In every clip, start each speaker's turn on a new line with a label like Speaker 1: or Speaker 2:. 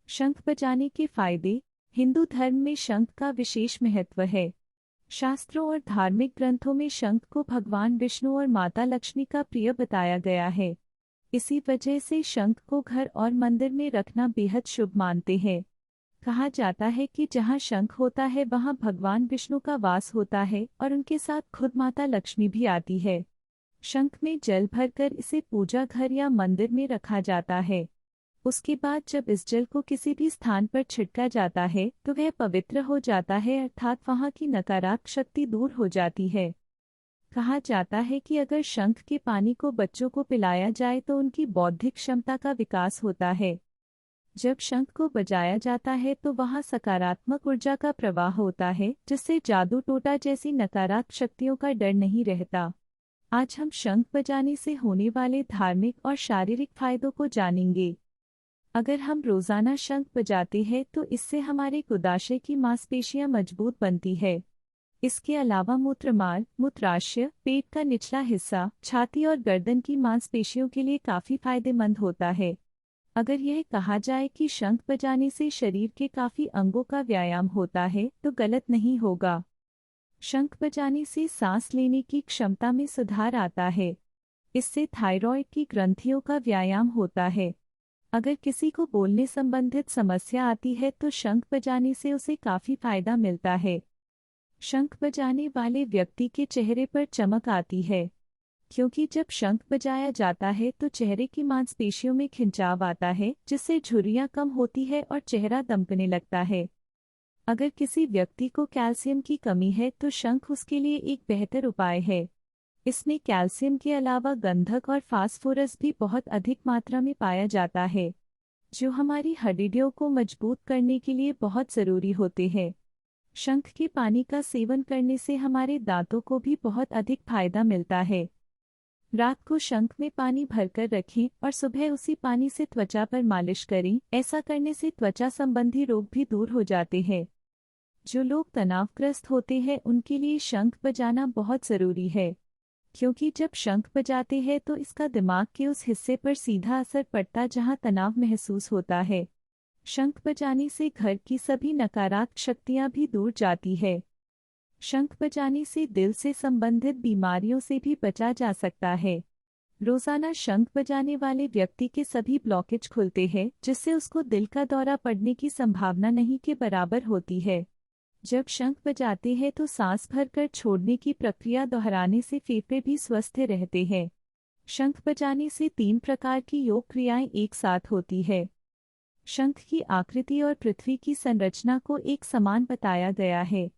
Speaker 1: शंख बजाने के फायदे। हिंदू धर्म में शंख का विशेष महत्व है। शास्त्रों और धार्मिक ग्रंथों में शंख को भगवान विष्णु और माता लक्ष्मी का प्रिय बताया गया है। इसी वजह से शंख को घर और मंदिर में रखना बेहद शुभ मानते हैं। कहा जाता है कि जहाँ शंख होता है वहाँ भगवान विष्णु का वास होता है और उनके साथ खुद माता लक्ष्मी भी आती है। शंख में जल भरकर इसे पूजा घर या मंदिर में रखा जाता है। उसके बाद जब इस जल को किसी भी स्थान पर छिड़का जाता है तो वह पवित्र हो जाता है, अर्थात वहाँ की नकारात्मक शक्ति दूर हो जाती है। कहा जाता है कि अगर शंख के पानी को बच्चों को पिलाया जाए तो उनकी बौद्धिक क्षमता का विकास होता है। जब शंख को बजाया जाता है तो वहाँ सकारात्मक ऊर्जा का प्रवाह होता है, जिससे जादू टोटा जैसी नकारात्मक शक्तियों का डर नहीं रहता। आज हम शंख बजाने से होने वाले धार्मिक और शारीरिक फायदों को जानेंगे। अगर हम रोजाना शंख बजाते हैं तो इससे हमारे गुदाशय की मांसपेशियां मजबूत बनती है। इसके अलावा मूत्रमार्ग, मूत्राशय, पेट का निचला हिस्सा, छाती और गर्दन की मांसपेशियों के लिए काफी फायदेमंद होता है। अगर यह कहा जाए कि शंख बजाने से शरीर के काफी अंगों का व्यायाम होता है तो गलत नहीं होगा। शंख बजाने से सांस लेने की क्षमता में सुधार आता है। इससे थायराइड की ग्रंथियों का व्यायाम होता है। अगर किसी को बोलने संबंधित समस्या आती है तो शंख बजाने से उसे काफी फायदा मिलता है। शंख बजाने वाले व्यक्ति के चेहरे पर चमक आती है, क्योंकि जब शंख बजाया जाता है तो चेहरे की मांसपेशियों में खिंचाव आता है, जिससे झुर्रियां कम होती है और चेहरा दमकने लगता है। अगर किसी व्यक्ति को कैल्शियम की कमी है तो शंख उसके लिए एक बेहतर उपाय है। इसमें कैल्शियम के अलावा गंधक और फास्फोरस भी बहुत अधिक मात्रा में पाया जाता है, जो हमारी हड्डियों को मजबूत करने के लिए बहुत ज़रूरी होते हैं। शंख के पानी का सेवन करने से हमारे दांतों को भी बहुत अधिक फायदा मिलता है। रात को शंख में पानी भरकर रखें और सुबह उसी पानी से त्वचा पर मालिश करें। ऐसा करने से त्वचा संबंधी रोग भी दूर हो जाते हैं। जो लोग तनावग्रस्त होते हैं उनके लिए शंख बजाना बहुत ज़रूरी है, क्योंकि जब शंख बजाते हैं तो इसका दिमाग के उस हिस्से पर सीधा असर पड़ता जहां तनाव महसूस होता है। शंख बजाने से घर की सभी नकारात्मक शक्तियां भी दूर जाती है। शंख बजाने से दिल से संबंधित बीमारियों से भी बचा जा सकता है। रोजाना शंख बजाने वाले व्यक्ति के सभी ब्लॉकेज खुलते हैं, जिससे उसको दिल का दौरा पड़ने की संभावना नहीं के बराबर होती है। जब शंख बजाते हैं तो सांस भरकर छोड़ने की प्रक्रिया दोहराने से फेफड़े भी स्वस्थ रहते हैं। शंख बजाने से 3 प्रकार की योग क्रियाएं एक साथ होती है। शंख की आकृति और पृथ्वी की संरचना को एक समान बताया गया है।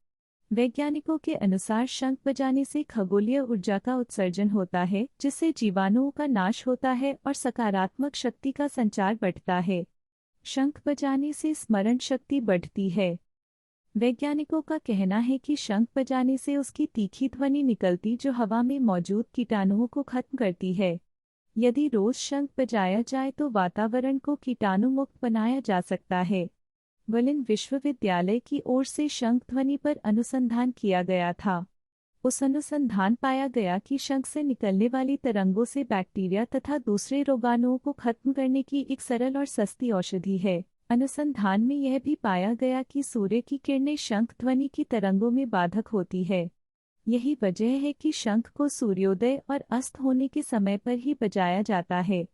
Speaker 1: वैज्ञानिकों के अनुसार शंख बजाने से खगोलीय ऊर्जा का उत्सर्जन होता है, जिससे जीवाणुओं का नाश होता है और सकारात्मक शक्ति का संचार बढ़ता है। शंख बजाने से स्मरण शक्ति बढ़ती है। वैज्ञानिकों का कहना है कि शंख बजाने से उसकी तीखी ध्वनि निकलती जो हवा में मौजूद कीटाणुओं को खत्म करती है। यदि रोज शंख बजाया जाए तो वातावरण को कीटाणु मुक्त बनाया जा सकता है। बर्लिन विश्वविद्यालय की ओर से शंख ध्वनि पर अनुसंधान किया गया था। उस अनुसंधान पाया गया कि शंख से निकलने वाली तरंगों से बैक्टीरिया तथा दूसरे रोगाणुओं को खत्म करने की एक सरल और सस्ती औषधि है। अनुसंधान में यह भी पाया गया कि सूर्य की किरणें शंख ध्वनि की तरंगों में बाधक होती है। यही वजह है कि शंख को सूर्योदय और अस्त होने के समय पर ही बजाया जाता है।